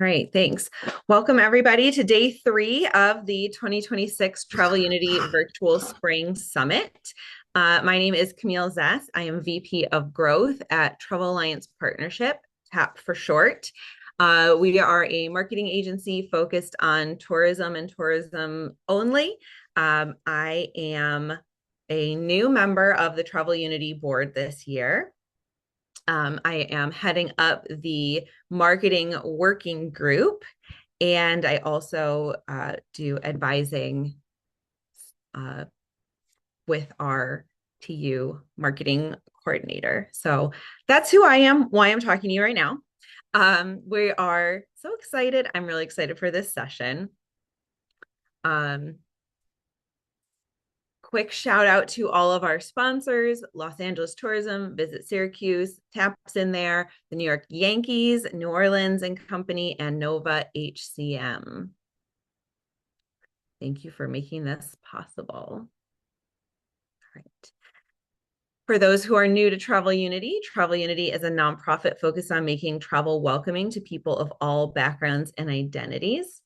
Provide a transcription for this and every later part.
Great, thanks. Welcome everybody to day 3 of the 2026 Travel Unity Virtual Spring Summit. My name is Camille Zess. I am VP of Growth at Travel Alliance Partnership, TAP for short. We are a marketing agency focused on tourism and tourism only. I am a new member of the Travel Unity board this year. I am heading up the marketing working group, and I also do advising with our TU marketing coordinator. So that's who I am, why I'm talking to you right now. We are so excited. I'm really excited for this session. Quick shout out to all of our sponsors: Los Angeles Tourism, Visit Syracuse, TAP's in there, the New York Yankees, New Orleans and Company, and Nova HCM. Thank you for making this possible. All right. For those who are new to Travel Unity is a nonprofit focused on making travel welcoming to people of all backgrounds and identities.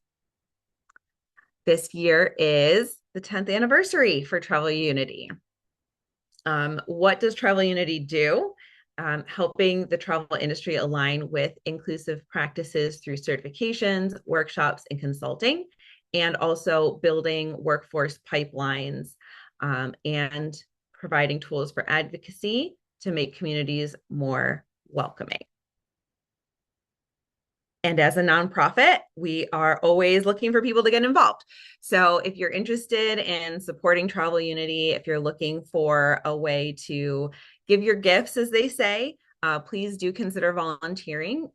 This year is the 10th anniversary for Travel Unity. What does Travel Unity do? Helping the travel industry align with inclusive practices through certifications, workshops, and consulting, and also building workforce pipelines and providing tools for advocacy to make communities more welcoming. And as a nonprofit, we are always looking for people to get involved. So if you're interested in supporting Travel Unity, if you're looking for a way to give your gifts, as they say, please do consider volunteering.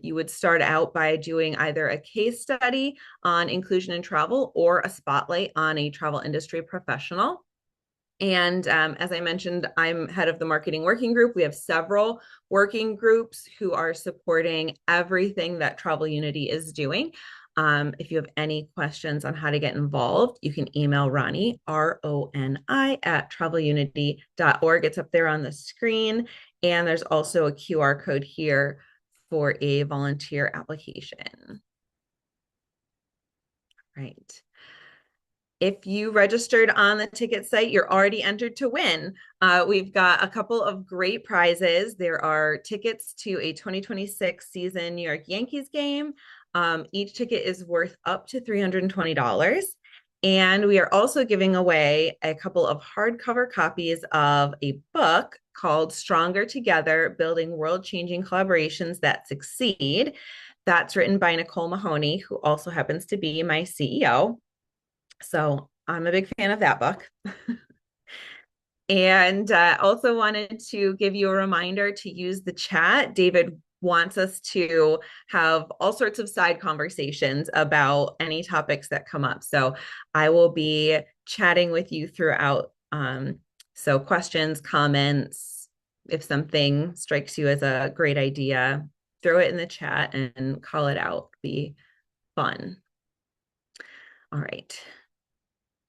You would start out by doing either a case study on inclusion in travel or a spotlight on a travel industry professional. And as I mentioned, I'm head of the marketing working group. We have several working groups who are supporting everything that Travel Unity is doing. If you have any questions on how to get involved, you can email Ronnie, RONI, at travelunity.org. It's up there on the screen. And there's also a QR code here for a volunteer application. Right. If you registered on the ticket site, you're already entered to win. We've got a couple of great prizes. There are tickets to a 2026 season New York Yankees game. Each ticket is worth up to $320. And we are also giving away a couple of hardcover copies of a book called Stronger Together: Building World-Changing Collaborations That Succeed. That's written by Nicole Mahoney, who also happens to be my CEO. So I'm a big fan of that book. And also wanted to give you a reminder to use the chat. David wants us to have all sorts of side conversations about any topics that come up. So I will be chatting with you throughout. So questions, comments, if something strikes you as a great idea, throw it in the chat and call it out. Be fun. All right.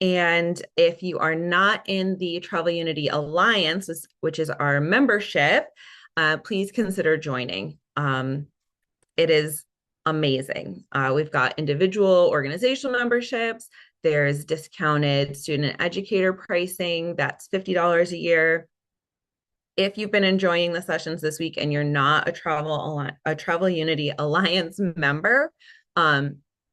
And if you are not in the Travel Unity Alliance, which is our membership, please consider joining. It is amazing. We've got individual organizational memberships. There's discounted student and educator pricing. That's $50 a year. If you've been enjoying the sessions this week and you're not a Travel Unity Alliance member,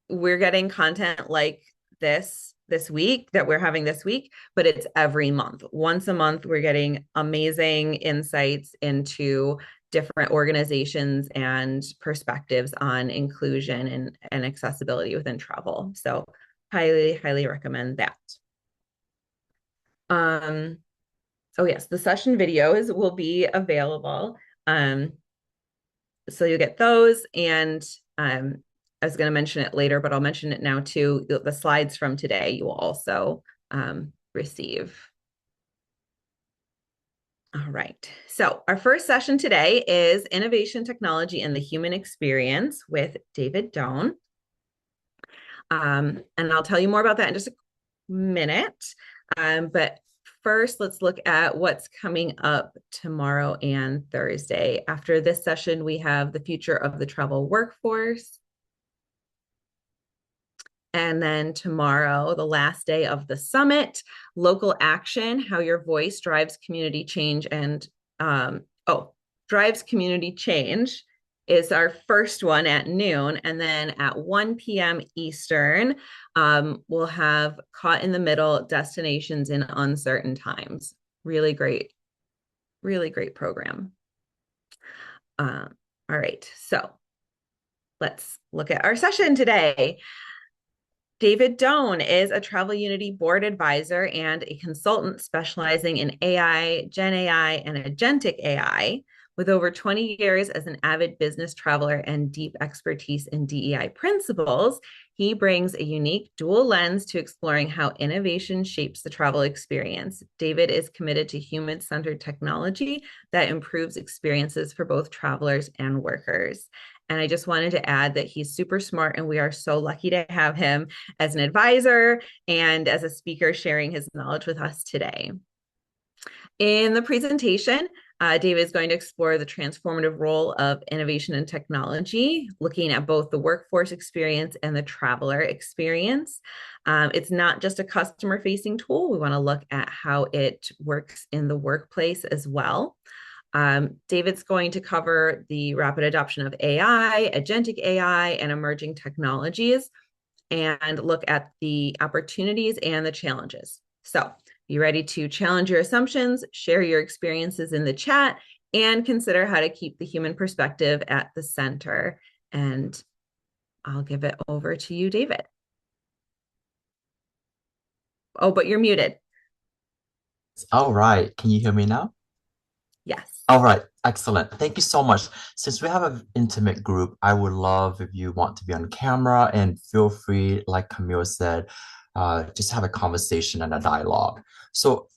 we're getting content like this week that we're having this week, but it's every month. Once a month, we're getting amazing insights into different organizations and perspectives on inclusion and accessibility within travel. So highly, highly recommend that. Oh yes, the session videos will be available. So you'll get those, and I was going to mention it later, but I'll mention it now too. The slides from today you will also receive. All right. So our first session today is Innovation, Technology, and the Human Experience with David Doan. And I'll tell you more about that in just a minute. But first, let's look at what's coming up tomorrow and Thursday. After this session, we have the future of the travel workforce. And then tomorrow, the last day of the summit, local action, how your voice drives community change and drives community change is our first one at noon. And then at 1 p.m. Eastern, we'll have Caught in the Middle, Destinations in Uncertain Times. Really great program. All right, so let's look at our session today. David Doan is a Travel Unity board advisor and a consultant specializing in AI, Gen AI, and agentic AI. With over 20 years as an avid business traveler and deep expertise in DEI principles, he brings a unique dual lens to exploring how innovation shapes the travel experience. David is committed to human-centered technology that improves experiences for both travelers and workers. And I just wanted to add that he's super smart, and we are so lucky to have him as an advisor and as a speaker sharing his knowledge with us today. In the presentation, David is going to explore the transformative role of innovation and technology, looking at both the workforce experience and the traveler experience. It's not just a customer-facing tool. We want to look at how it works in the workplace as well. David's going to cover the rapid adoption of AI, agentic AI, and emerging technologies, and look at the opportunities and the challenges. So, you ready to challenge your assumptions, share your experiences in the chat, and consider how to keep the human perspective at the center? And I'll give it over to you, David. Oh, but you're muted. All right. Can you hear me now? Yes. All right. Excellent. Thank you so much. Since we have an intimate group, I would love if you want to be on camera and feel free, like Camille said, just have a conversation and a dialogue. So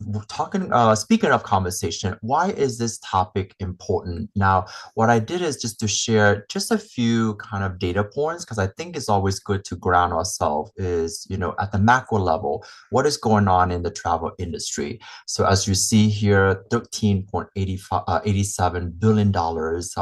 speaking of conversation, why is this topic important? Now, what I did is just to share just a few kind of data points, because I think it's always good to ground ourselves is, at the macro level, what is going on in the travel industry. So as you see here, 13.87 billion dollars.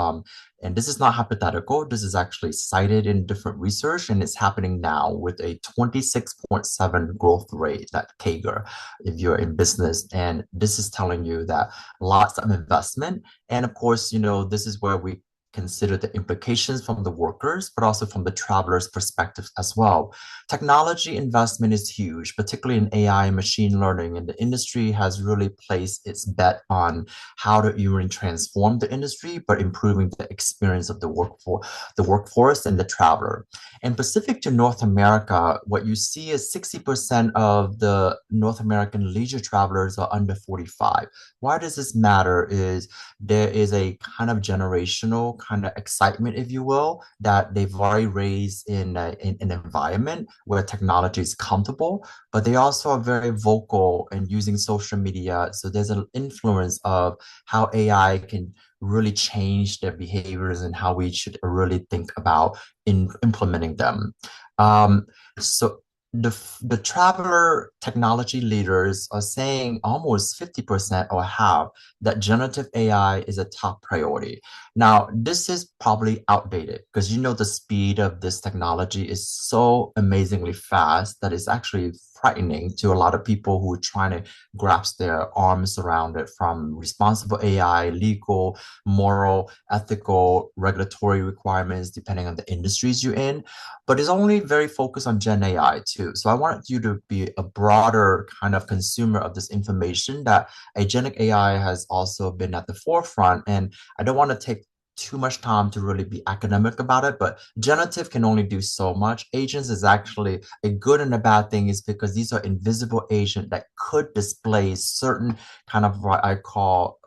And this is not hypothetical. This is actually cited in different research, and it's happening now with a 26.7 growth rate, that CAGR, if you're in business. And this is telling you that lots of investment. And of course, this is where we consider the implications from the workers, but also from the travelers' perspective as well. Technology investment is huge, particularly in AI and machine learning, and the industry has really placed its bet on how to even transform the industry, but improving the experience of the workforce and the traveler. And specific to North America, what you see is 60% of the North American leisure travelers are under 45. Why does this matter? Is there is a kind of generational kind of excitement, if you will, that they've already raised in an environment where technology is comfortable, but they also are very vocal and using social media. So there's an influence of how AI can really change their behaviors and how we should really think about implementing them. Um, so the traveler technology leaders are saying almost 50% or half that generative AI is a top priority. Now, this is probably outdated because the speed of this technology is so amazingly fast that it's actually frightening to a lot of people who are trying to grasp their arms around it, from responsible AI, legal, moral, ethical, regulatory requirements, depending on the industries you're in. But it's only very focused on Gen AI too. So I wanted you to be a broader kind of consumer of this information, that agentic AI has also been at the forefront. And I don't want to take too much time to really be academic about it, but generative can only do so much. Agents is actually a good and a bad thing, is because these are invisible agents that could display certain kind of what I call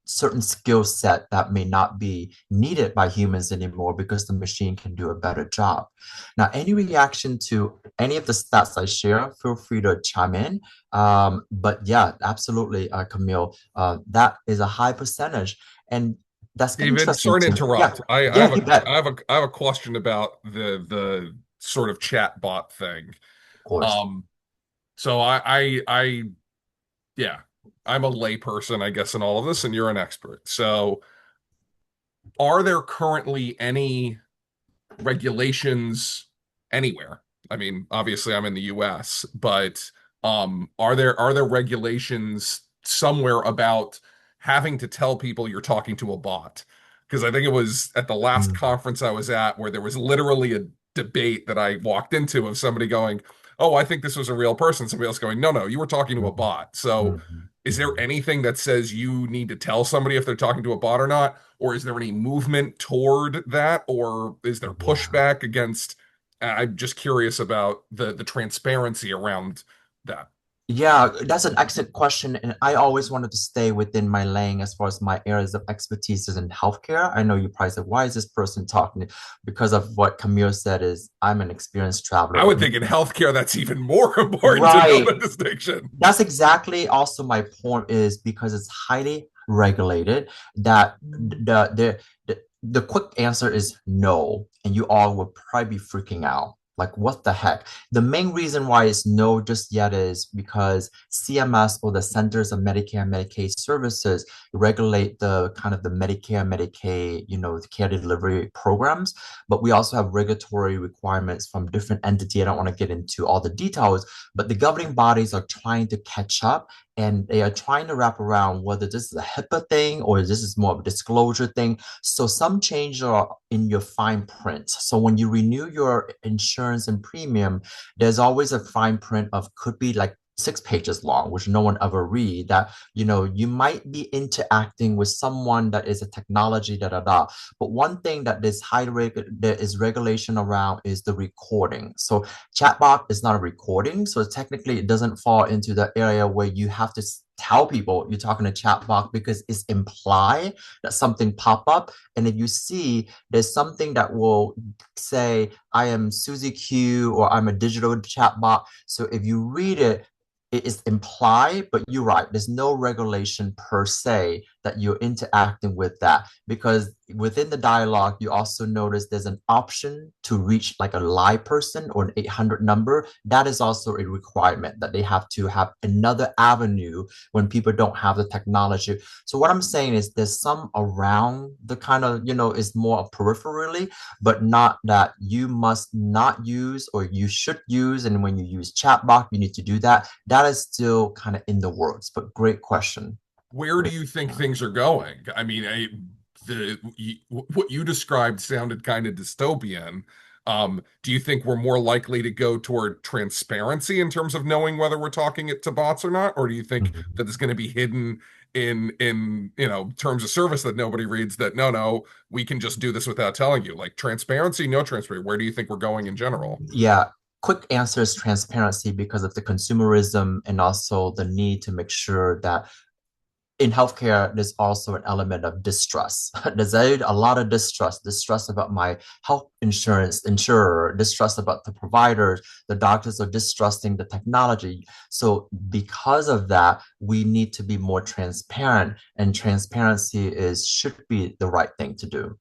certain skill set that may not be needed by humans anymore because the machine can do a better job. Now, any reaction to any of the stats I share, feel free to chime in. But yeah, absolutely, Camille, that is a high percentage. And that's David, interesting sorry to to me. Yeah, interrupt. I yeah, have you a bet. I have a question about the sort of chat bot thing. Of course. Um, so yeah, I'm a layperson, I guess, in all of this, and you're an expert. So, are there currently any regulations anywhere I mean, obviously I'm in the US, but are there regulations somewhere about having to tell people you're talking to a bot? Because I think it was at the last Mm, conference I was at where there was literally a debate that I walked into of somebody going, "Oh, I think this was a real person." Somebody else going, "No, no, you were talking to a mhm, bot." So, mhm, is there mhm. anything that says you need to tell somebody if they're talking to a bot or not? Or is there any movement toward that? Or is there Yeah. pushback against I'm just curious about the transparency around that. Yeah, that's an excellent question. And I always wanted to stay within my lane as far as my areas of expertise is in healthcare. I know you probably said, why is this person talking? Because of what Camille said is I'm an experienced I traveler. would think in healthcare that's even more important to know Right. the distinction. That's exactly also my point is because it's highly regulated that the quick answer is no, and you all would probably be freaking out. Like, what the heck? The main reason why it's no just yet is because CMS or the Centers of Medicare and Medicaid Services regulate the kind of the Medicare, Medicaid, the care delivery programs, but we also have regulatory requirements from different entities. I don't want to get into all the details, but the governing bodies are trying to catch up and they are trying to wrap around whether this is a HIPAA thing or this is more of a disclosure thing. So some changes are in your fine print. So when you renew your insurance and premium, there's always a fine print of could be like 6 pages long, which no one ever read that, you might be interacting with someone that is a technology, da da da. But one thing that there is regulation around is the recording. So chatbot is not a recording, so technically it doesn't fall into the area where you have to tell people you're talking to chatbot because it's implied that something pop up. And if you see there's something that will say, I am Susie Q or I'm a digital chatbot. So if you read it, it is implied, but you're right. There's no regulation per se that you're interacting with that because within the dialogue, you also notice there's an option to reach like a live person or an 800 number. That is also a requirement that they have to have another avenue when people don't have the technology. So what I'm saying is there's some around the kind of, is more peripherally, but not that you must not use or you should use. And when you use chatbot, you need to do that. That is still kind of in the works, but great question. Where do Great. you think things are going? I mean, what you described sounded kind of dystopian. Do you think we're more likely to go toward transparency in terms of knowing whether we're talking it to bots or not, or do you think Mhm. that it's going to be hidden in terms of service that nobody reads that no, no, we can just do this without telling you? Like transparency, no transparency. Where do you think we're going in general? Yeah, quick answer is transparency because of the consumerism and also the need to make sure that in healthcare, there's also an element of distrust. There's a lot of distrust about my health insurance insurer, distrust about the providers, the doctors are distrusting the technology. So because of that, we need to be more transparent, and transparency should be the right thing to do.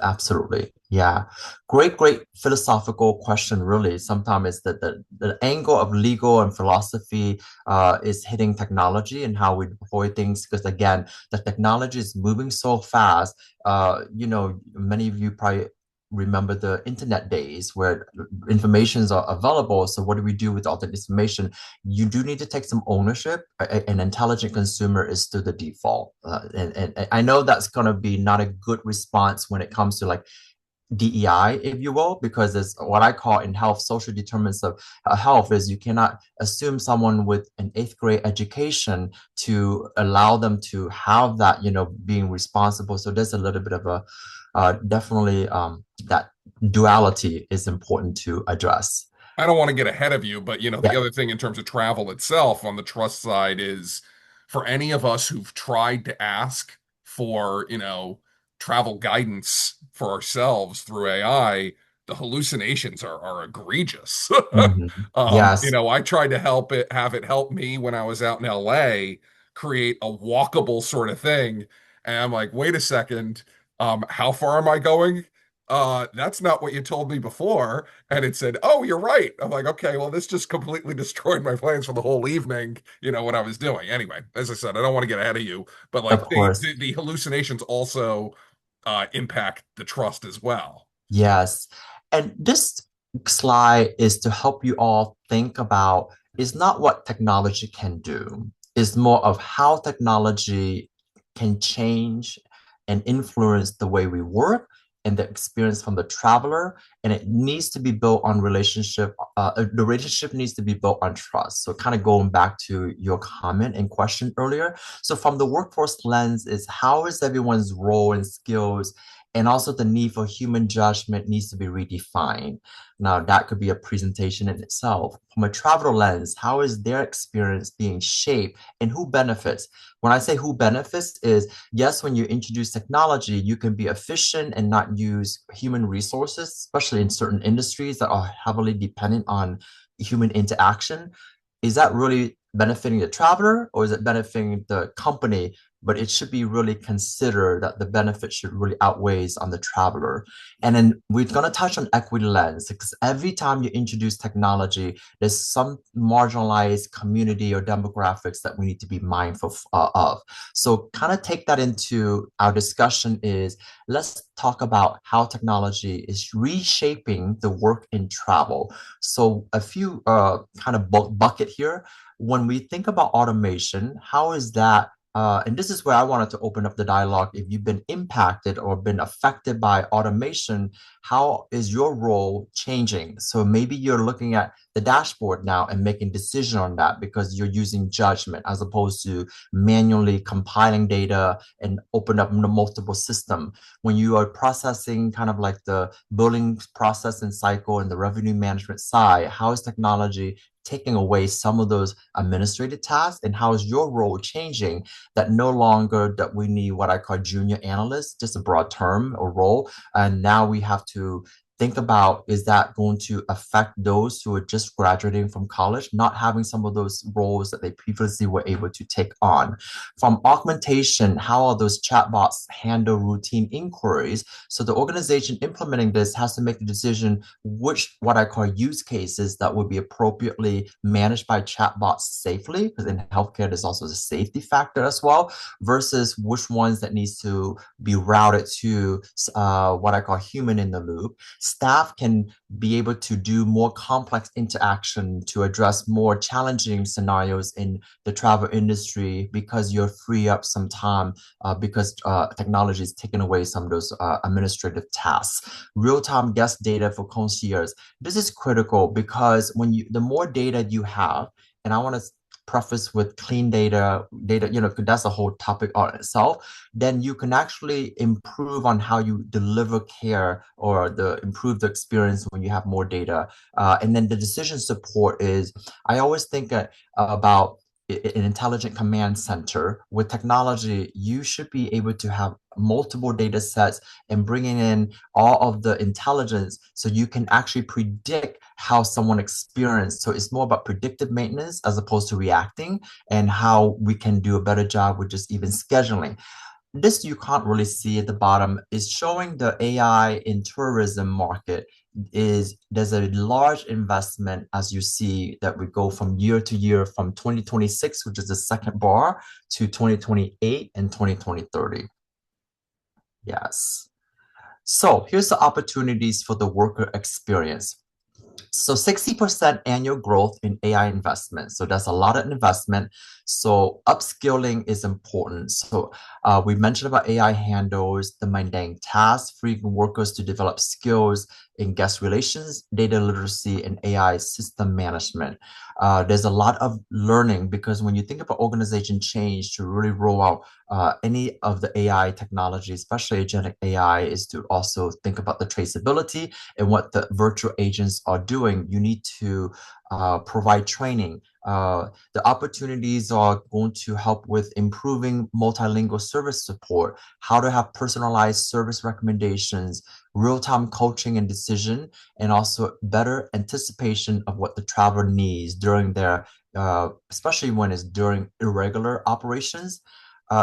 Absolutely. Yeah. Great philosophical question, really. Sometimes it's the angle of legal and philosophy is hitting technology and how we deploy things. Because again, the technology is moving so fast. Many of you probably remember the internet days where informations are available. So what do we do with all the information? You do need to take some ownership. An intelligent consumer is still the default. And I know that's going to be not a good response when it comes to like DEI, if you will, because it's what I call in health, social determinants of health is you cannot assume someone with an eighth grade education to allow them to have that, being responsible. So there's a little bit of a definitely that duality is important to address. I don't want to get ahead of you, but the Yeah. other thing in terms of travel itself on the trust side is for any of us who've tried to ask for, travel guidance for ourselves through AI, the hallucinations are egregious. Mhm. Yes. I tried to have it help me when I was out in LA create a walkable sort of thing. And I'm like, wait a second, how far am I going? That's not what you told me before. And it said, "Oh, you're right." I'm like, "Okay, well, this just completely destroyed my plans for the whole evening, what I was doing." Anyway, as I said, I don't want to get ahead of you, but Of like course. the hallucinations also impact the trust as well. Yes. And this slide is to help you all think about is not what technology can do, it's more of how technology can change and influence the way we work and the experience from the traveler. And it needs to be built on relationship. The relationship needs to be built on trust. So kind of going back to your comment and question earlier. So from the workforce lens is how is everyone's role and skills and also the need for human judgment needs to be redefined. Now, that could be a presentation in itself. From a traveler lens, how is their experience being shaped and who benefits? When I say who benefits is, yes, when you introduce technology, you can be efficient and not use human resources, especially in certain industries that are heavily dependent on human interaction. Is that really benefiting the traveler or is it benefiting the company? But it should be really considered that the benefit should really outweighs on the traveler. And then we're going to touch on equity lens because every time you introduce technology, there's some marginalized community or demographics that we need to be mindful of. So kind of take that into our discussion is let's talk about how technology is reshaping the work in travel. So a few kind of bucket here. When we think about automation, how is that and this is where I wanted to open up the dialogue. If you've been impacted or been affected by automation, how is your role changing? So maybe you're looking at the dashboard now and making decision on that because you're using judgment as opposed to manually compiling data and open up multiple system. When you are processing kind of like the billing process and cycle and the revenue management side, how is technology taking away some of those administrative tasks and how is your role changing that no longer that we need what I call junior analysts, just a broad term or role. And now we have to think about is that going to affect those who are just graduating from college, not having some of those roles that they previously were able to take on. From augmentation, how are those chatbots handle routine inquiries? So the organization implementing this has to make the decision which what I call use cases that would be appropriately managed by chatbots safely, because in healthcare there's also a safety factor as well, versus which ones that needs to be routed to what I call human in the loop. Staff can be able to do more complex interaction to address more challenging scenarios in the travel industry because you're free up some time because technology is taking away some of those administrative tasks. Real-time guest data for concierge. This is critical because when you the more data you have, and I want to preface with clean data, that's a whole topic on itself, then you can actually improve on how you deliver care or improve the experience when you have more data. And then the decision support is, I always think about an intelligent command center. With technology, you should be able to have multiple data sets and bringing in all of the intelligence so you can actually predict how someone experienced. So it's more about predictive maintenance as opposed to reacting and how we can do a better job with just even scheduling. This you can't really see at the bottom is showing the AI in tourism market is there's a large investment as you see that we go from year to year from 2026, which is the second bar, to 2028 and 2030. Yes. So here's the opportunities for the worker experience. So 60% annual growth in AI investment. So that's a lot of investment. So upskilling is important. So we mentioned about AI handles the mundane tasks, freeing workers to develop skills in guest relations, data literacy, and AI system management. There's a lot of learning because when you think about organization change to really roll out any of the AI technology, especially agentic AI, is to also think about the traceability and what the virtual agents are doing. You need to provide training. The opportunities are going to help with improving multilingual service support, how to have personalized service recommendations, real-time coaching and decision, and also better anticipation of what the traveler needs during their, especially when it's during irregular operations.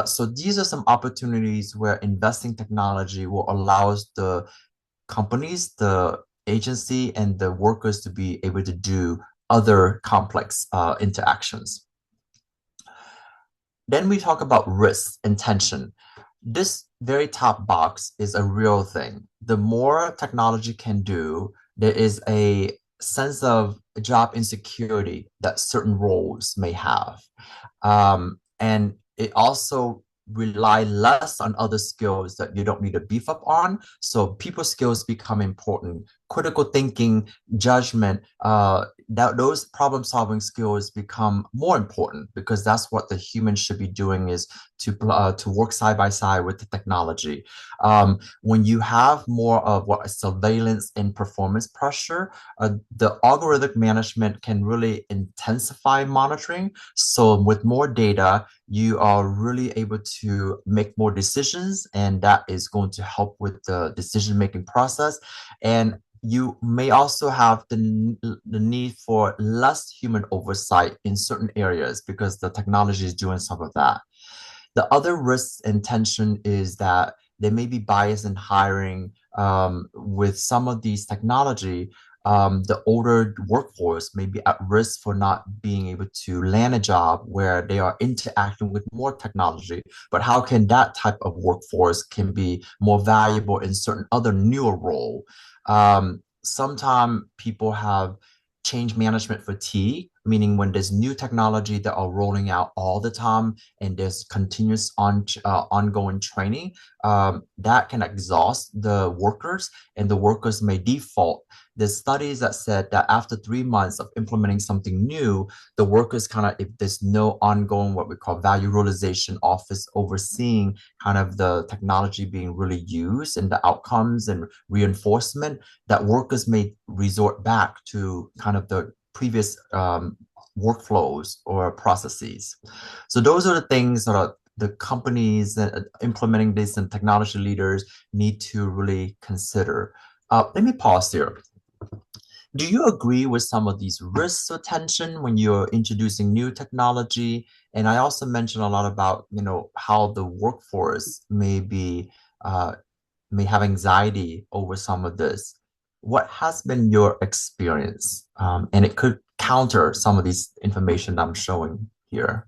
So these are some opportunities where investing technology will allow us the companies, the agency, and the workers to be able to do other complex interactions. Then we talk about risk and tension. This very top box is a real thing. The more technology can do, there is a sense of job insecurity that certain roles may have. And it also rely less on other skills that you don't need to beef up on. So people skills become important. Critical thinking, judgment, that those problem solving skills become more important because that's what the human should be doing is to work side by side with the technology. When you have more of what a surveillance and performance pressure, the algorithmic management can really intensify monitoring. So with more data, you are really able to make more decisions, and that is going to help with the decision-making process. And you may also have the need for less human oversight in certain areas because the technology is doing some of that. The other risk and tension is that there may be bias in hiring with some of these technology. The older workforce may be at risk for not being able to land a job where they are interacting with more technology. But how can that type of workforce can be more valuable in certain other newer role? Sometimes people have change management fatigue, meaning when there's new technology that are rolling out all the time and there's continuous ongoing training, that can exhaust the workers, and the workers may default. There's studies that said that after 3 months of implementing something new, the workers kind of, if there's no ongoing what we call value realization office overseeing kind of the technology being really used and the outcomes and reinforcement, that workers may resort back to kind of the previous workflows or processes. So those are the things that are the companies that implementing this and technology leaders need to really consider. Let me pause here. Do you agree with some of these risks or tension when you're introducing new technology? And I also mentioned a lot about, how the workforce uh, may have anxiety over some of this. What has been your experience? And it could counter some of these information I'm showing here.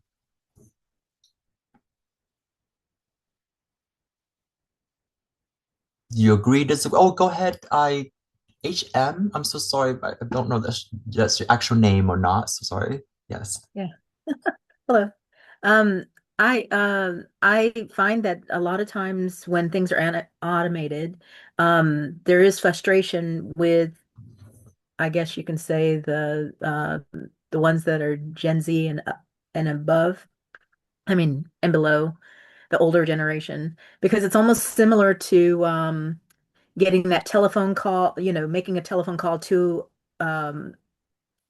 Do you agree? Oh, go ahead. I'm so sorry. I don't know that's your actual name or not. So sorry. Yes. Yeah. Hello. Um, I find that a lot of times when things are automated, there is frustration with, I guess you can say, the ones that are Gen Z and above. I mean, and below, the older generation, because it's almost similar to getting that telephone call, making a telephone call um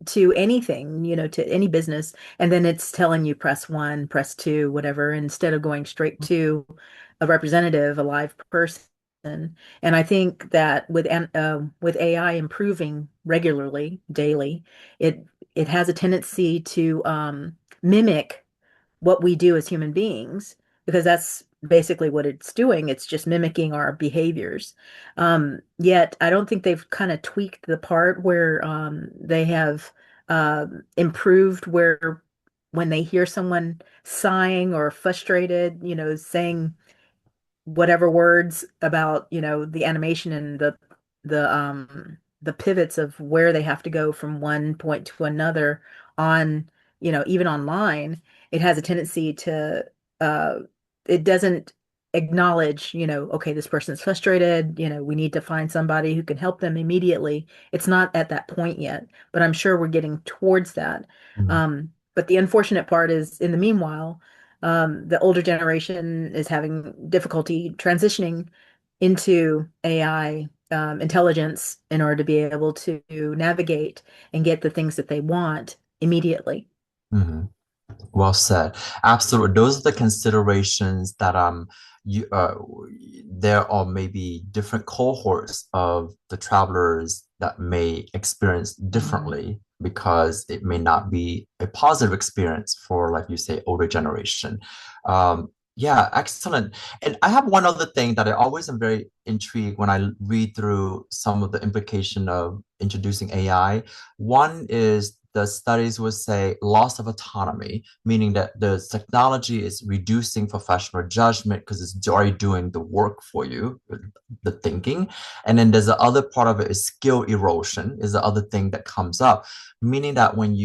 to anything, to any business, and then it's telling you press one, press two, whatever, instead of going straight to a representative, a live person. And I think that with AI improving regularly, daily, it it has a tendency to mimic what we do as human beings, because that's basically what it's doing. It's just mimicking our behaviors. Yet I don't think they've kind of tweaked the part where they have improved where when they hear someone sighing or frustrated, saying whatever words about, the animation and the pivots of where they have to go from one point to another on, even online, it has a tendency to uh it doesn't acknowledge, okay, this person's frustrated, we need to find somebody who can help them immediately. It's not at that point yet, but I'm sure we're getting towards that. Mhm. But the unfortunate part is, in the meanwhile, the older generation is having difficulty transitioning into AI intelligence in order to be able to navigate and get the things that they want immediately. Mhm. Well said. Absolutely. Those are the considerations that you there are maybe different cohorts of the travelers that may experience differently because it may not be a positive experience for, like you say, older generation. Yeah, excellent. And I have one other thing that I always am very intrigued when I read through some of the implication of introducing AI. One is the studies would say loss of autonomy, meaning that the technology is reducing professional judgment because it's already doing the work for you, the thinking. And then there's the other part of it is skill erosion, is the other thing that comes up, meaning that when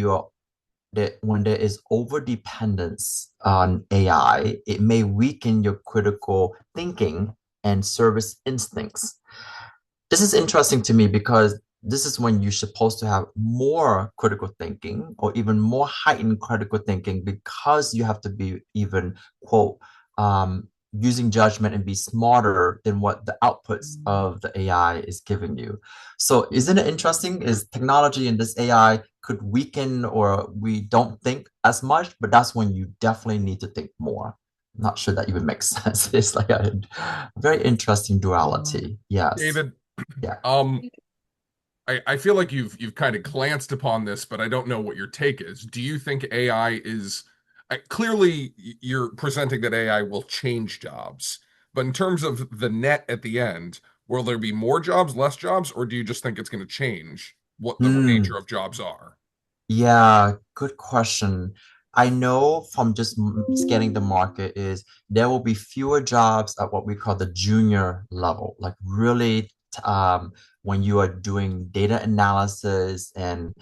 there is over dependence on AI, it may weaken your critical thinking and service instincts. This is interesting to me because this is when you're supposed to have more critical thinking or even more heightened critical thinking because you have to be even, quote, using judgment and be smarter than what the outputs of the AI is giving you. So, isn't it interesting? Is technology and this AI could weaken or we don't think as much, but that's when you definitely need to think more. Not sure that even makes sense. It's like a very interesting duality. Yes. David, Yeah. um, I feel like you've kind of glanced upon this, but I don't know what your take is. Do you think AI is clearly you're presenting that AI will change jobs, but in terms of the net at the end, will there be more jobs, less jobs, or do you just think it's going to change what the nature Hmm. of jobs are? Yeah, good question. I know from just scanning the market is there will be fewer jobs at what we call the junior level, like really when you are doing data analysis and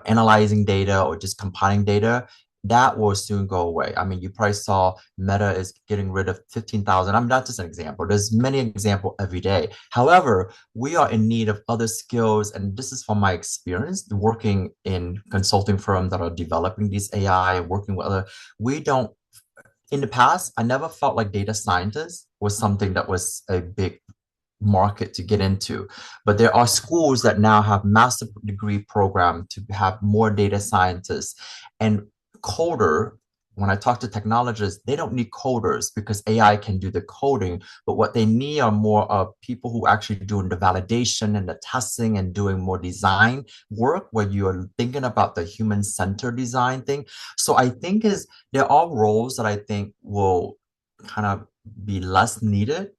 analyzing data or just compiling data, that will soon go away. I mean, you probably saw Meta is getting rid of 15,000. I'm not just an example. There's many examples every day. However, we are in need of other skills. And this is from my experience working in consulting firms that are developing these AI, working with other, we don't, in the past, I never felt like data scientist was something that was a big market to get into. But there are schools that now have master degree program to have more data scientists and coder. When I talk to technologists, they don't need coders because AI can do the coding. But what they need are more of people who actually doing the validation and the testing and doing more design work where you're thinking about the human-centered design thing. So I think is there are roles that I think will kind of be less needed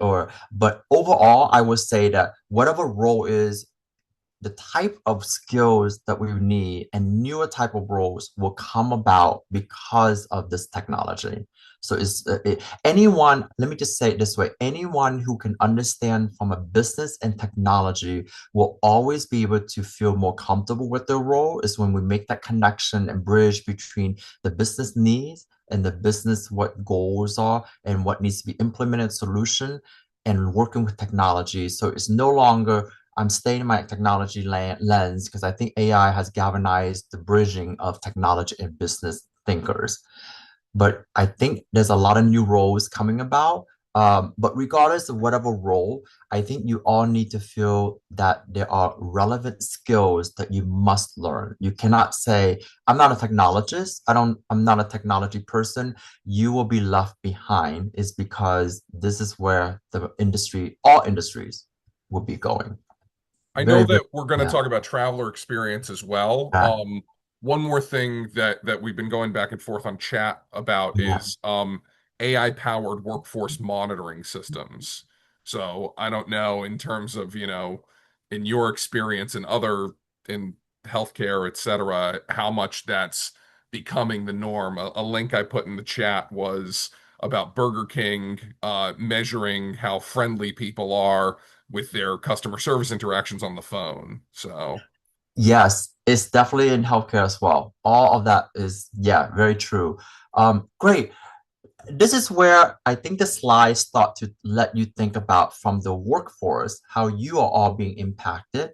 or but overall I would say that whatever role is the type of skills that we need and newer type of roles will come about because of this technology. So anyone, let me just say it this way, anyone who can understand from a business and technology will always be able to feel more comfortable with their role is when we make that connection and bridge between the business needs and the business what goals are and what needs to be implemented solution and working with technology. So it's no longer I'm staying in my technology lens because I think AI has galvanized the bridging of technology and business thinkers. But I think there's a lot of new roles coming about. But regardless of whatever role, I think you all need to feel that there are relevant skills that you must learn. You cannot say, I'm not a technologist. I'm not a technology person. You will be left behind is because this is where the industry, all industries will be going. I know Very, very, that we're going to yeah, talk about traveler experience as well. yeah, One more thing that we've been going back and forth on chat about yeah. is AI powered workforce monitoring systems. So I don't know in terms of, in your experience and other in healthcare, et cetera, how much that's becoming the norm. A link I put in the chat was about Burger King measuring how friendly people are with their customer service interactions on the phone. So Yes, it's definitely in healthcare as well. All of that is, yeah, very true. Great. This is where I think the slides start to let you think about from the workforce, how you are all being impacted.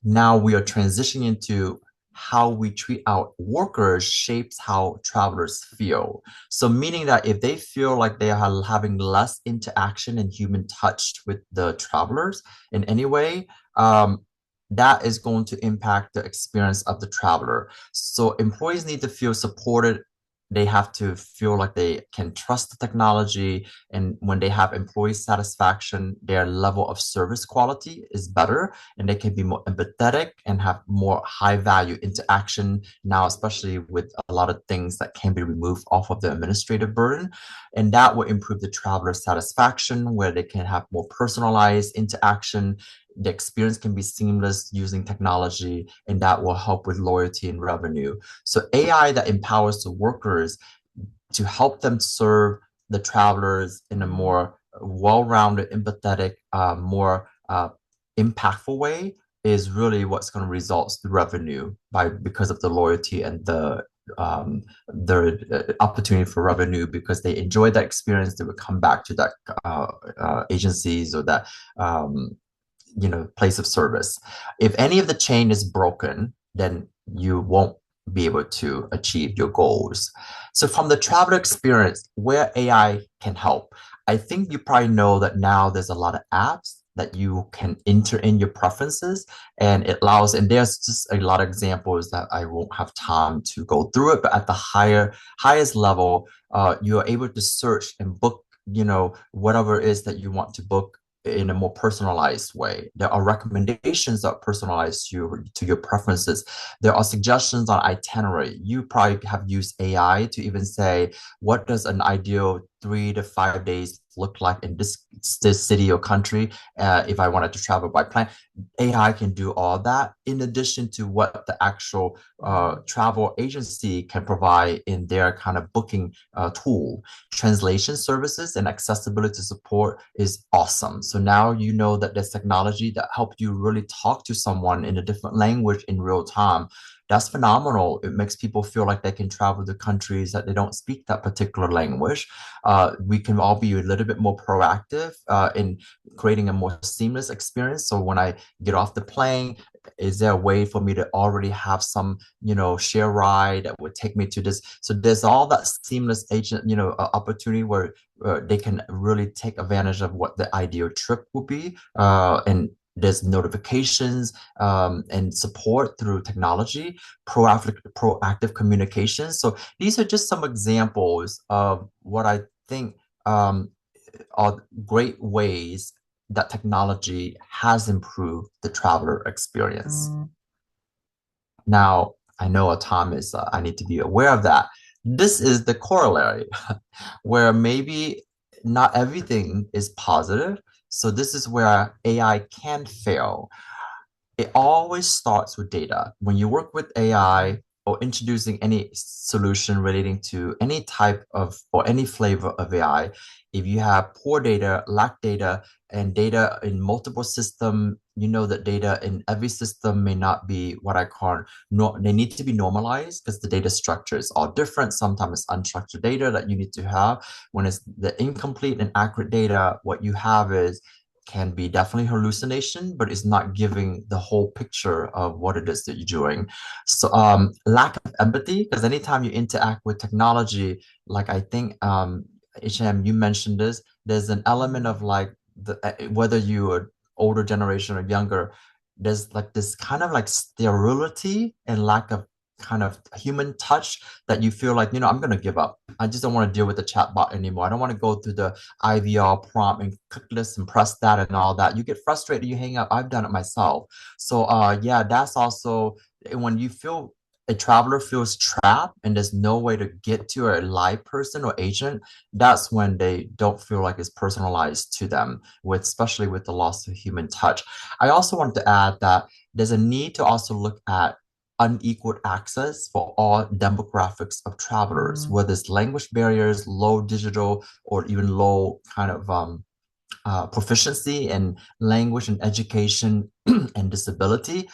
Now we are transitioning into how we treat our workers shapes how travelers feel. So meaning that if they feel like they are having less interaction and human touch with the travelers in any way, that is going to impact the experience of the traveler. So employees need to feel supported. They have to feel like they can trust the technology. And when they have employee satisfaction, their level of service quality is better and they can be more empathetic and have more high value interaction now, especially with a lot of things that can be removed off of the administrative burden. And that will improve the traveler satisfaction where they can have more personalized interaction. the experience can be seamless using technology, and that will help with loyalty and revenue. So AI that empowers the workers to help them serve the travelers in a more well-rounded, empathetic, more impactful way is really what's going to result in revenue by because of the loyalty and the opportunity for revenue because they enjoy that experience. They would come back to that agencies or that place of service. If any of the chain is broken, then you won't be able to achieve your goals. So from the traveler experience, where AI can help, I think you probably know that now there's a lot of apps that you can enter in your preferences and it allows, and there's just a lot of examples that I won't have time to go through it, but at the highest level, you're able to search and book, whatever it is that you want to book in a more personalized way. There are recommendations that are personalized to your preferences. There are suggestions on itinerary. You probably have used AI to even say, what does an ideal 3 to 5 days look like in this city or country if I wanted to travel by plane? AI can do all that in addition to what the actual travel agency can provide in their kind of booking tool. Translation services and accessibility support is awesome. So now you know that there's technology that helps you really talk to someone in a different language in real time. That's phenomenal. It makes people feel like they can travel to countries that they don't speak that particular language. We can all be a little bit more proactive in creating a more seamless experience. So when I get off the plane, is there a way for me to already have some, share ride that would take me to this? So there's all that seamless agent, opportunity where they can really take advantage of what the ideal trip would be. And there's notifications and support through technology, proactive communication. So these are just some examples of what I think are great ways that technology has improved the traveler experience. Now, I know a time is, I need to be aware of that. This is the corollary where maybe not everything is positive. So this is where AI can fail. It always starts with data. When you work with AI or introducing any solution relating to any type of or any flavor of AI, if you have poor data, lack data, and data in multiple systems, you know that data in every system may not be what I call no, they need to be normalized because the data structure is all different. Sometimes it's unstructured data that you need to have. When it's the incomplete and accurate data, what you have is can be definitely hallucination, but it's not giving the whole picture of what it is that you're doing. So lack of empathy, because anytime you interact with technology, like I think HM, you mentioned this, there's an element of like whether you are older generation or younger, there's like this kind of like sterility and lack of kind of human touch that you feel like, I'm going to give up. I just don't want to deal with the chatbot anymore. I don't want to go through the IVR prompt and click this and press that and all that. You get frustrated, you hang up. I've done it myself. So yeah, that's also when you feel a traveler feels trapped and there's no way to get to a live person or agent, that's when they don't feel like it's personalized to them, with especially with the loss of human touch. I also wanted to add that there's a need to also look at unequal access for all demographics of travelers, whether it's language barriers, low digital, or even low kind of proficiency in language and education and disability,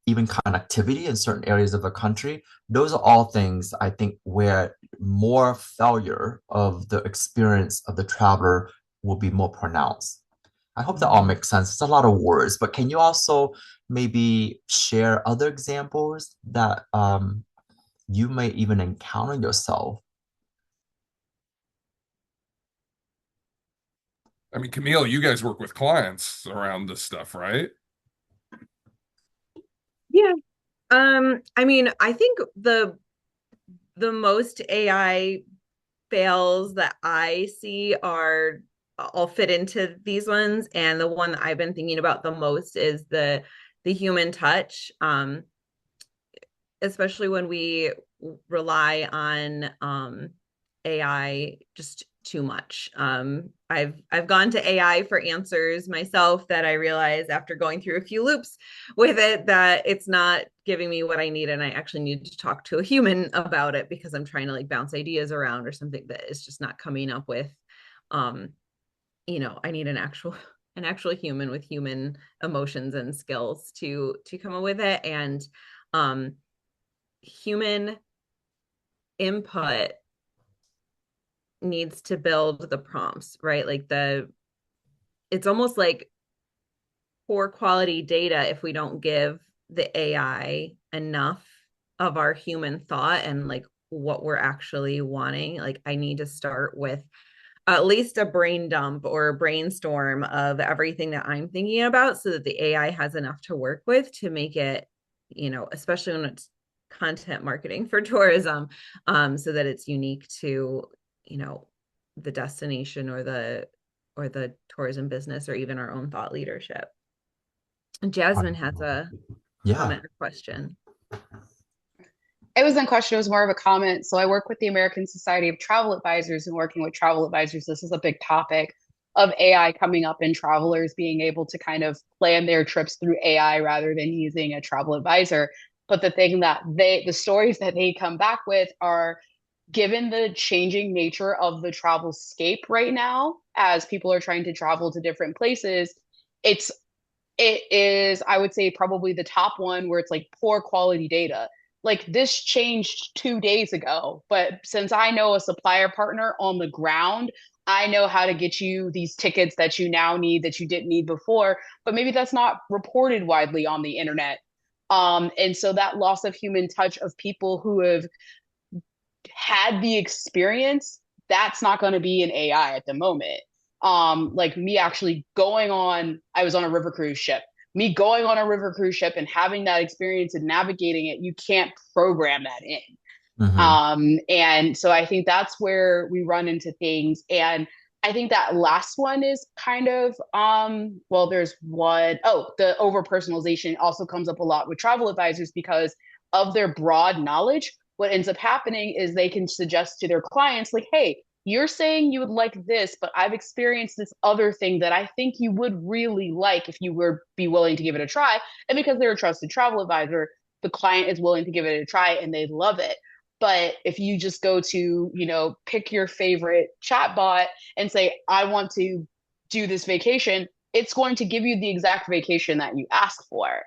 even connectivity in certain areas of the country. Those are all things I think where more failure of the experience of the traveler will be more pronounced. I hope that all makes sense. It's a lot of words, but can you also maybe share other examples that you may even encounter yourself? I mean, Camille, you guys work with clients around this stuff, right? Yeah. I mean, I think the most AI fails that I see are all fit into these ones. And the one that I've been thinking about the most is the human touch. Especially when we rely on AI just too much. I've gone to AI for answers myself that I realized after going through a few loops with it that it's not giving me what I need, and I actually need to talk to a human about it because I'm trying to like bounce ideas around or something that is just not coming up with. Um, I need an actual human with human emotions and skills to come up with it, and um, human input needs to build the prompts, right? Like it's almost like poor quality data if we don't give the AI enough of our human thought and like what we're actually wanting. Like I need to start with at least a brain dump or a brainstorm of everything that I'm thinking about so that the AI has enough to work with to make it, especially when it's content marketing for tourism, so that it's unique to, you know, the destination or the tourism business or even our own thought leadership. Jasmine has a Yeah. comment or question. It wasn't a question, it was more of a comment. So I work with the American Society of Travel Advisors, and working with travel advisors, this is a big topic of AI coming up and travelers being able to kind of plan their trips through AI rather than using a travel advisor. But the thing that the stories that they come back with are, given the changing nature of the travel scape right now, as people are trying to travel to different places, it's it is, I would say, probably the top one where it's like poor quality data. Like this changed 2 days ago, but since I know a supplier partner on the ground, I know how to get you these tickets that you now need that you didn't need before, but maybe that's not reported widely on the internet. And so that loss of human touch of people who have had the experience, that's not going to be an AI at the moment. Like me actually I was on a river cruise ship. Me going on a river cruise ship and having that experience and navigating it, you can't program that in. Hmm. And so I think that's where we run into things. And I think that last one is kind of, well, there's one, oh, the over personalization also comes up a lot with travel advisors because of their broad knowledge. What ends up happening is they can suggest to their clients, like, hey, you're saying you would like this, but I've experienced this other thing that I think you would really like if you were be willing to give it a try. And because they're a trusted travel advisor, the client is willing to give it a try and they love it. But if you just go to, pick your favorite chatbot and say, I want to do this vacation, it's going to give you the exact vacation that you ask for.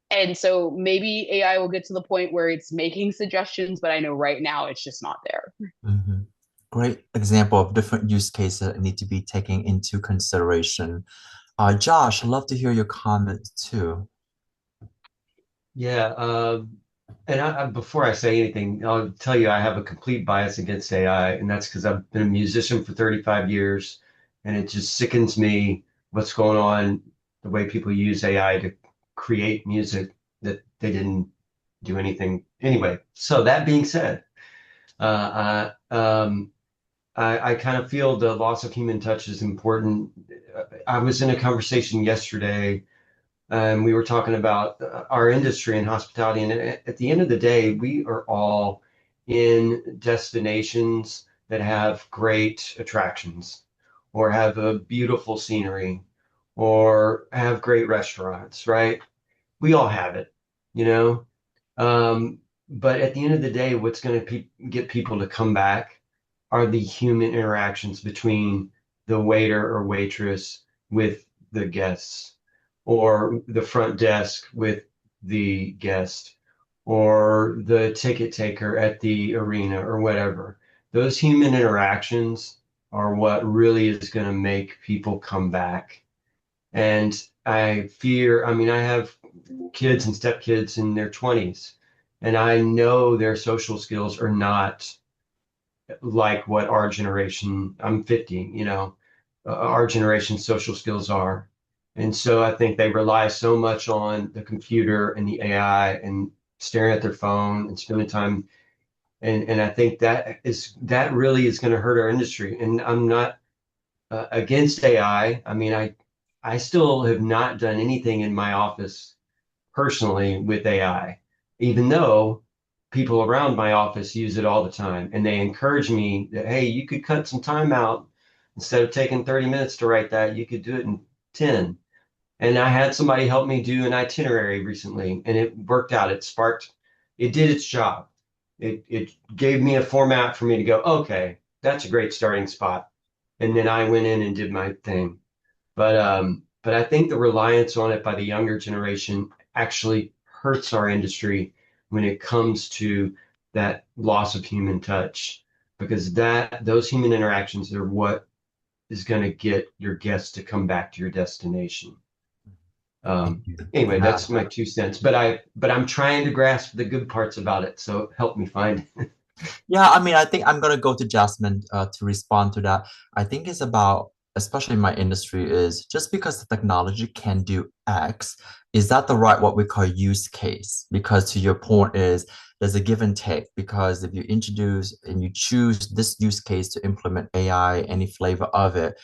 And so maybe AI will get to the point where it's making suggestions, but I know right now it's just not there. Hmm. Great example of different use cases that need to be taken into consideration. Josh, I'd love to hear your comments too. Yeah, and before I say anything, I'll tell you I have a complete bias against AI, and that's because I've been a musician for 35 years, and it just sickens me what's going on, the way people use AI to create music that they didn't do anything anyway. So that being said, I kind of feel the loss of human touch is important. I was in a conversation yesterday and we were talking about our industry and hospitality. And at the end of the day, we are all in destinations that have great attractions or have a beautiful scenery or have great restaurants, right? We all have it, you know? But at the end of the day, what's going to get people to come back are the human interactions between the waiter or waitress with the guests, or the front desk with the guest, or the ticket taker at the arena, or whatever. Those human interactions are what really is going to make people come back. And I mean, I have kids and stepkids in their 20s, and I know their social skills are not like what our generation, I'm 50, our generation's social skills are. And so I think they rely so much on the computer and the AI and staring at their phone and spending time. And I think that really is going to hurt our industry. And I'm not against AI. I mean, I still have not done anything in my office personally with AI, even though people around my office use it all the time, and they encourage me that, hey, you could cut some time out. Instead of taking 30 minutes to write that, you could do it in 10. And I had somebody help me do an itinerary recently, and it worked out. It did its job. It gave me a format for me to go, okay, that's a great starting spot. And then I went in and did my thing. But I think the reliance on it by the younger generation actually hurts our industry when it comes to that loss of human touch, because those human interactions are what is going to get your guests to come back to your destination. Thank you. Anyway, Yeah. that's my 2 cents. But I'm trying to grasp the good parts about it. So help me find. Yeah, I mean, I think I'm gonna go to Jasmine to respond to that. I think it's about, especially in my industry, is just because the technology can do X, is that the right what we call use case? Because to your point is there's a give and take. Because if you introduce and you choose this use case to implement AI, any flavor of it,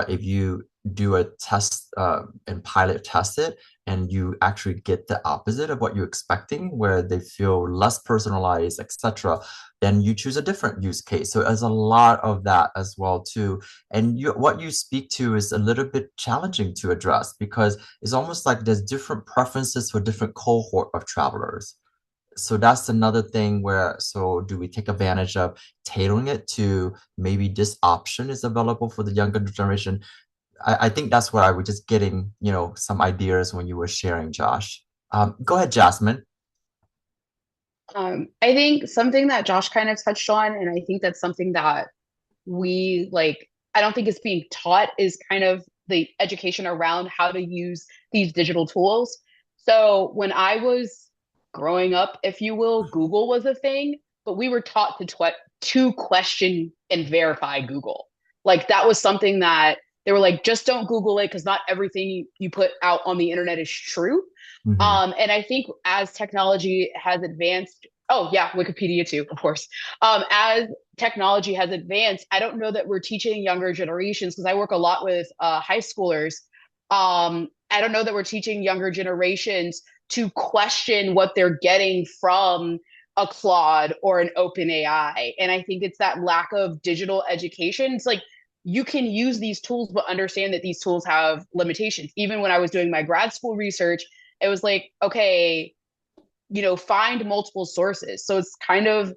if you do a test and pilot test it, and you actually get the opposite of what you're expecting, where they feel less personalized, etc., then you choose a different use case. So there's a lot of that as well too. And what you speak to is a little bit challenging to address because it's almost like there's different preferences for different cohort of travelers. So that's another thing where, so do we take advantage of tailoring it to maybe this option is available for the younger generation? I think that's where I was just getting, some ideas when you were sharing, Josh. Go ahead, Jasmine. I think something that Josh kind of touched on, and I think that's something that we like, I don't think it's being taught, is kind of the education around how to use these digital tools. So when I was growing up, if you will, Google was a thing, but we were taught to question and verify Google. Like that was something that they were like, just don't Google it because not everything you put out on the internet is true. Mhm. And I think as technology has advanced, oh yeah, Wikipedia too, of course. As technology has advanced, I don't know that we're teaching younger generations because I work a lot with high schoolers. I don't know that we're teaching younger generations to question what they're getting from a Claude or an open AI. And I think it's that lack of digital education. It's like you can use these tools, but understand that these tools have limitations. Even when I was doing my grad school research, it was like, okay, find multiple sources. So it's kind of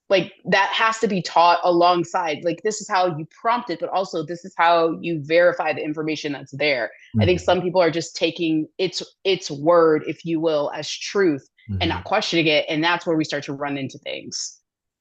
like that has to be taught alongside. Like, this is how you prompt it, but also this is how you verify the information that's there. I think Mhm. some people are just taking its word, if you will, as truth and not Mhm. questioning it. And that's where we start to run into things.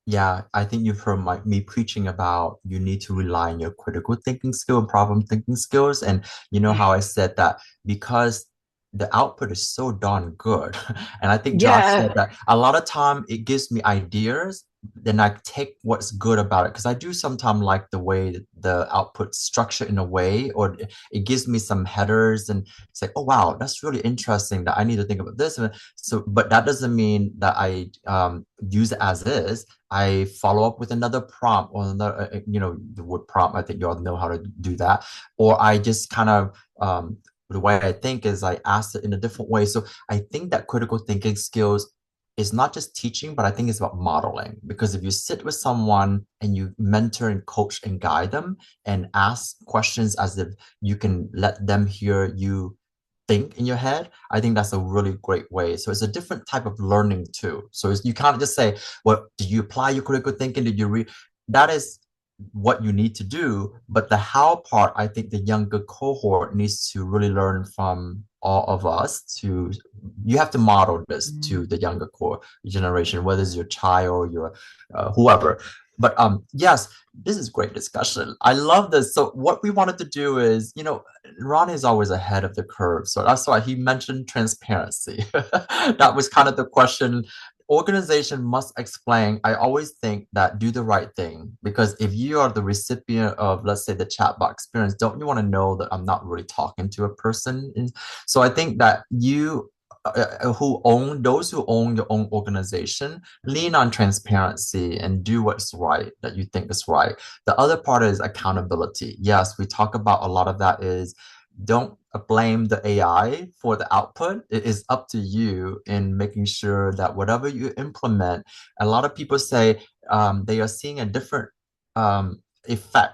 Yeah, I think you've heard me preaching about you need to rely on your critical thinking skill and problem thinking skills. And you know how I said that because the output is so darn good. And I think Josh Yeah. said that a lot of time it gives me ideas, then I take what's good about it. Because I do sometimes like the way that the output structured in a way, or it gives me some headers and it's like, oh wow, that's really interesting that I need to think about this. So, but that doesn't mean that I use it as is. I follow up with another prompt or another, the word prompt. I think you all know how to do that. Or I just kind of, the way I think is I ask it in a different way. So I think that critical thinking skills is not just teaching, but I think it's about modeling. Because if you sit with someone and you mentor and coach and guide them and ask questions as if you can let them hear you think in your head, I think that's a really great way. So it's a different type of learning too. So you can't just say, well, did you apply your critical thinking? Did you read? That is what you need to do. But the how part, I think the younger cohort needs to really learn from all of us to, you have to model this to the younger core generation, whether it's your child, your whoever. But yes, this is great discussion. I love this. So what we wanted to do is, Ron is always ahead of the curve. So that's why he mentioned transparency. That was kind of the question. Organization must explain. I always think that do the right thing, because if you are the recipient of, let's say, the chatbot experience, don't you want to know that I'm not really talking to a person? So I think that you those who own your own organization, lean on transparency and do what's right that you think is right. The other part is accountability. Yes, we talk about a lot of that is don't blame the AI for the output. It is up to you in making sure that whatever you implement, a lot of people say they are seeing a different effect.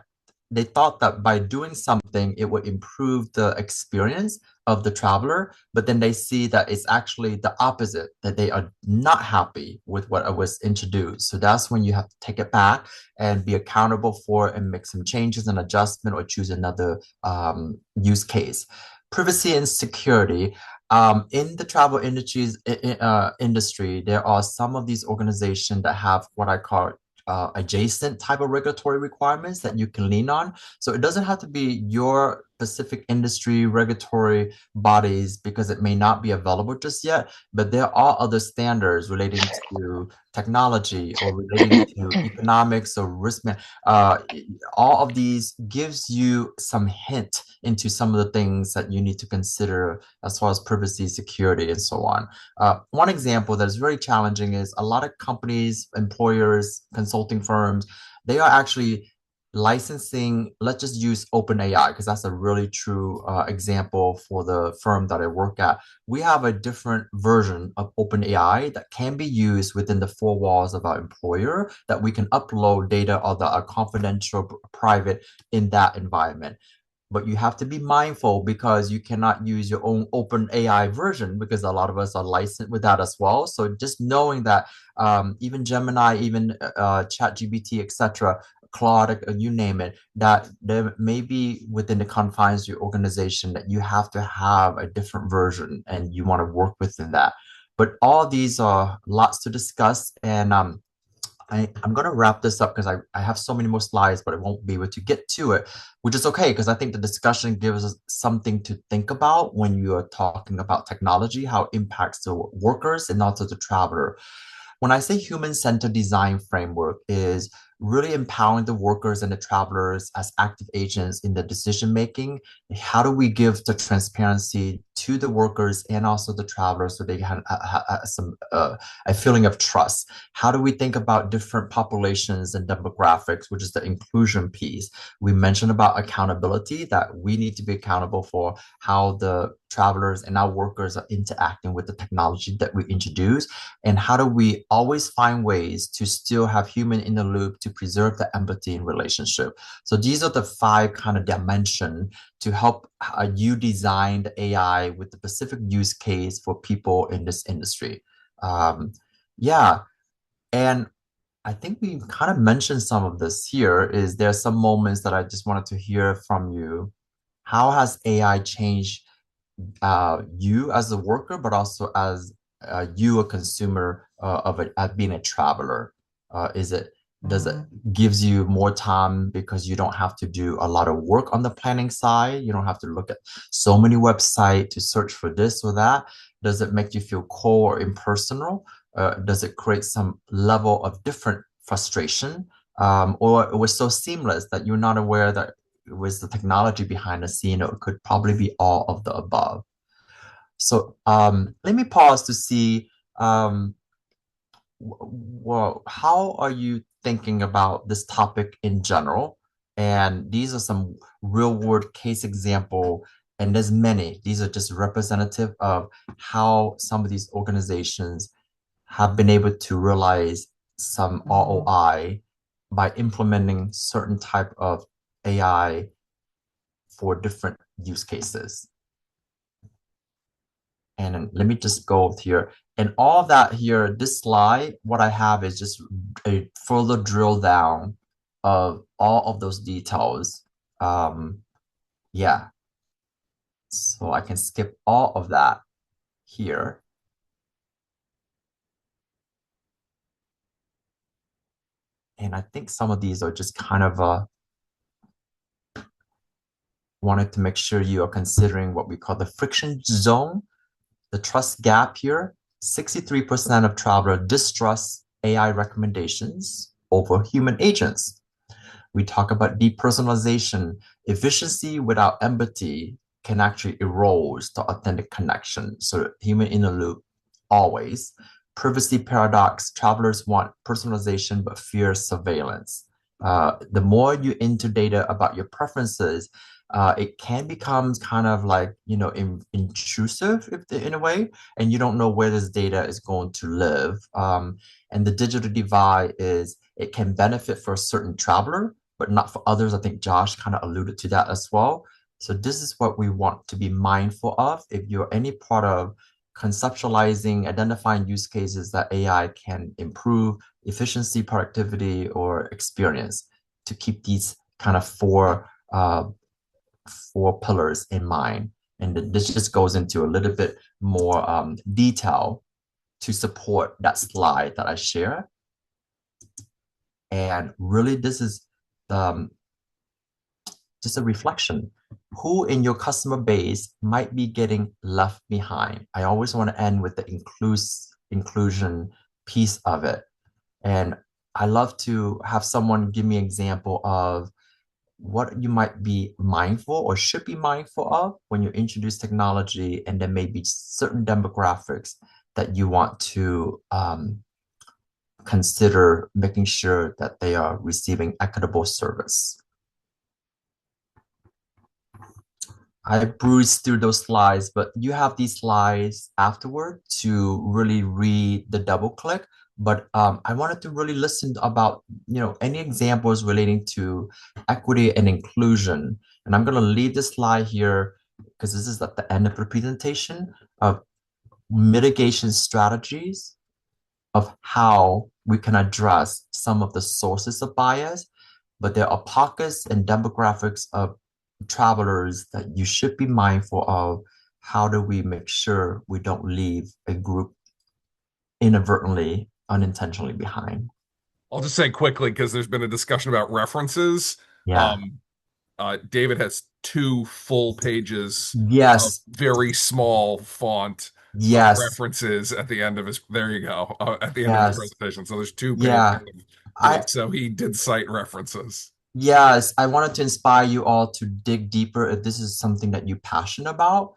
They thought that by doing something, it would improve the experience of the traveler, but then they see that it's actually the opposite, that they are not happy with what was introduced. So that's when you have to take it back and be accountable for it and make some changes and adjustment or choose another use case. Privacy and security. In the travel industry, there are some of these organizations that have what I call adjacent type of regulatory requirements that you can lean on. So it doesn't have to be your specific industry regulatory bodies because it may not be available just yet, but there are other standards relating to technology or relating to economics or risk management. All of these gives you some hint into some of the things that you need to consider as far as privacy, security, and so on. One example that is very challenging is a lot of companies, employers, consulting firms, they are actually licensing. Let's just use OpenAI because that's a really true example for the firm that I work at. We have a different version of OpenAI that can be used within the four walls of our employer that we can upload data or that are confidential, private in that environment. But you have to be mindful because you cannot use your own open AI version because a lot of us are licensed with that as well. So just knowing that even Gemini, even ChatGPT, etc., Claude, you name it, that there may be within the confines of your organization that you have to have a different version and you want to work within that. But all these are lots to discuss, and I'm going to wrap this up because I have so many more slides, but I won't be able to get to it, which is okay because I think the discussion gives us something to think about when you are talking about technology, how it impacts the workers and also the traveler. When I say human-centered design framework is really empowering the workers and the travelers as active agents in the decision making, how do we give the transparency to the workers and also the travelers so they have a feeling of trust? How do we think about different populations and demographics, which is the inclusion piece? We mentioned about accountability, that we need to be accountable for how the travelers and our workers are interacting with the technology that we introduce, and how do we always find ways to still have human in the loop to preserve the empathy in relationship. So these are the five kind of dimension to help you design the AI with the specific use case for people in this industry. Yeah, and I think we kind of mentioned some of this here. Is there some moments that I just wanted to hear from you? How has AI changed you as a worker, but also as you a consumer of it, being a traveler? Is it does it gives you more time because you don't have to do a lot of work on the planning side? You don't have to look at so many websites to search for this or that. Does it make you feel cold or impersonal? Does it create some level of different frustration? Or it was so seamless that you're not aware that it was the technology behind the scene, or it could probably be all of the above. So let me pause to see, well, how are you thinking about this topic in general? And these are some real world case example, and there's many. These are just representative of how some of these organizations have been able to realize some ROI by implementing certain type of AI for different use cases. And let me just go here. And all of that here, this slide, what I have is just a further drill down of all of those details. Yeah, so I can skip all of that here. And I think some of these are just kind of wanted to make sure you are considering what we call the friction zone, the trust gap here. 63% of travelers distrust AI recommendations over human agents. We talk about depersonalization. Efficiency without empathy can actually erode the authentic connection. So human in the loop, always. Privacy paradox. Travelers want personalization but fear surveillance. The more you into data about your preferences, it can become kind of like, intrusive if in a way, and you don't know where this data is going to live. And the digital divide is it can benefit for a certain traveler, but not for others. I think Josh kind of alluded to that as well. So this is what we want to be mindful of. If you're any part of conceptualizing, identifying use cases that AI can improve efficiency, productivity, or experience, to keep these kind of four pillars in mind. And this just goes into a little bit more detail to support that slide that I share. And really, this is um, just a reflection. Who in your customer base might be getting left behind? I always want to end with the inclusion piece of it. And I love to have someone give me an example of what you might be mindful or should be mindful of when you introduce technology, and there may be certain demographics that you want to consider making sure that they are receiving equitable service. I breezed through those slides, but you have these slides afterward to really read the double click. But I wanted to really listen about, any examples relating to equity and inclusion. And I'm going to leave this slide here because this is at the end of the presentation of mitigation strategies of how we can address some of the sources of bias, but there are pockets and demographics of travelers that you should be mindful of. How do we make sure we don't leave a group inadvertently, unintentionally behind? I'll just say quickly, because there's been a discussion about references. Yeah. Um, David has two full pages of Yes. very small font Yes. references at the end of his, there you go, at the end of his Yes. presentation. So there's two pages Yeah. of I these. So he did cite references. Yes, I wanted to inspire you all to dig deeper if this is something that you're passionate about.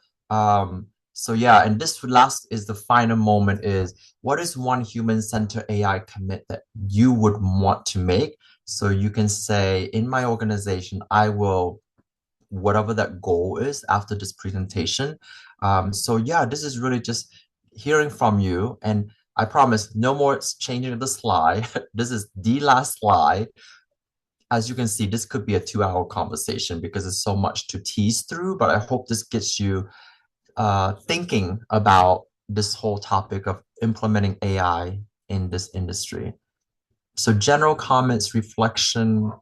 So yeah, and this last is the final moment is what is one human-centered AI commit that you would want to make? So you can say, in my organization, I will, whatever that goal is after this presentation. So yeah, this is really just hearing from you. And I promise no more changing of the slide. This is the last slide. As you can see, this could be a 2-hour conversation because there's so much to tease through, but I hope this gets you thinking about this whole topic of implementing AI in this industry. So general comments, reflection,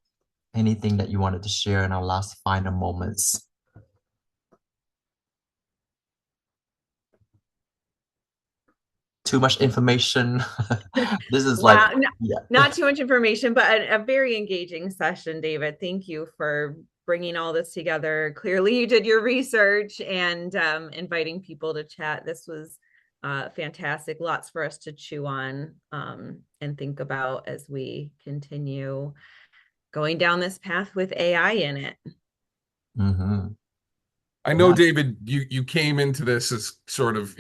anything that you wanted to share in our last final moments. Too much information. This is like, Wow. yeah. Not too much information, but a very engaging session, David. Thank you for bringing all this together. Clearly, you did your research and inviting people to chat. This was fantastic. Lots for us to chew on and think about as we continue going down this path with AI in it. Mm-hmm. I know, Yeah. David, you came into this as sort of,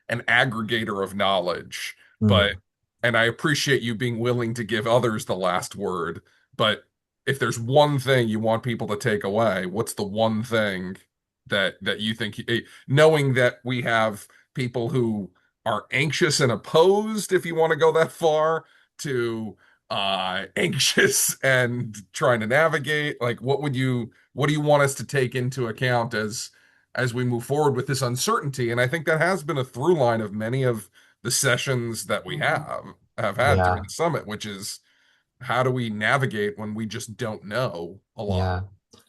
an aggregator of knowledge, but Mm. and I appreciate you being willing to give others the last word. But if there's one thing you want people to take away, what's the one thing that you think, knowing that we have people who are anxious and opposed, if you want to go that far, to anxious and trying to navigate, like what do you want us to take into account as we move forward with this uncertainty? And I think that has been a through line of many of the sessions that we have had during Yeah. the summit, which is how do we navigate when we just don't know a lot? Yeah.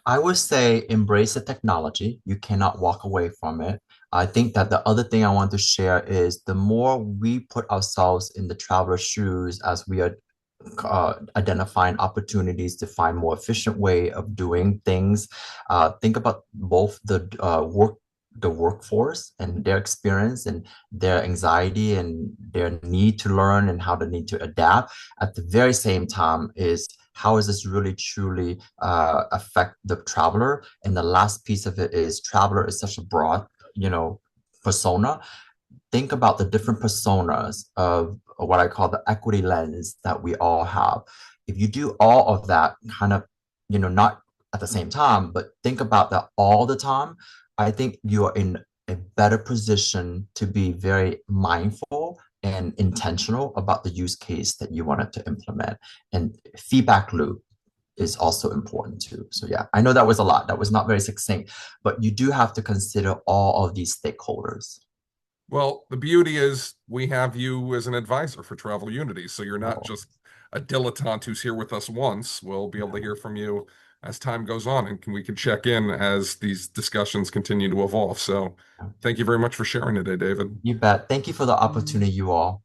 I would say embrace the technology. You cannot walk away from it. I think that the other thing I want to share is the more we put ourselves in the traveler's shoes as we are identifying opportunities to find more efficient way of doing things. Think about both the workforce and their experience and their anxiety and their need to learn and how they need to adapt. At the very same time is how is this really truly affect the traveler? And the last piece of it is traveler is such a broad, persona. Think about the different personas of what I call the equity lens that we all have. If you do all of that kind of, not at the same time, but think about that all the time. I think you're in a better position to be very mindful and intentional about the use case that you wanted to implement. And feedback loop is also important too. So yeah, I know that was a lot. That was not very succinct, but you do have to consider all of these stakeholders. Well, the beauty is we have you as an advisor for Travel Unity, so you're not Oh, just a dilettante who's here with us once. We'll be able to yeah. hear from you as time goes on, and we can check in as these discussions continue to evolve. So, thank you very much for sharing today, David. You bet. Thank you for the opportunity, you all.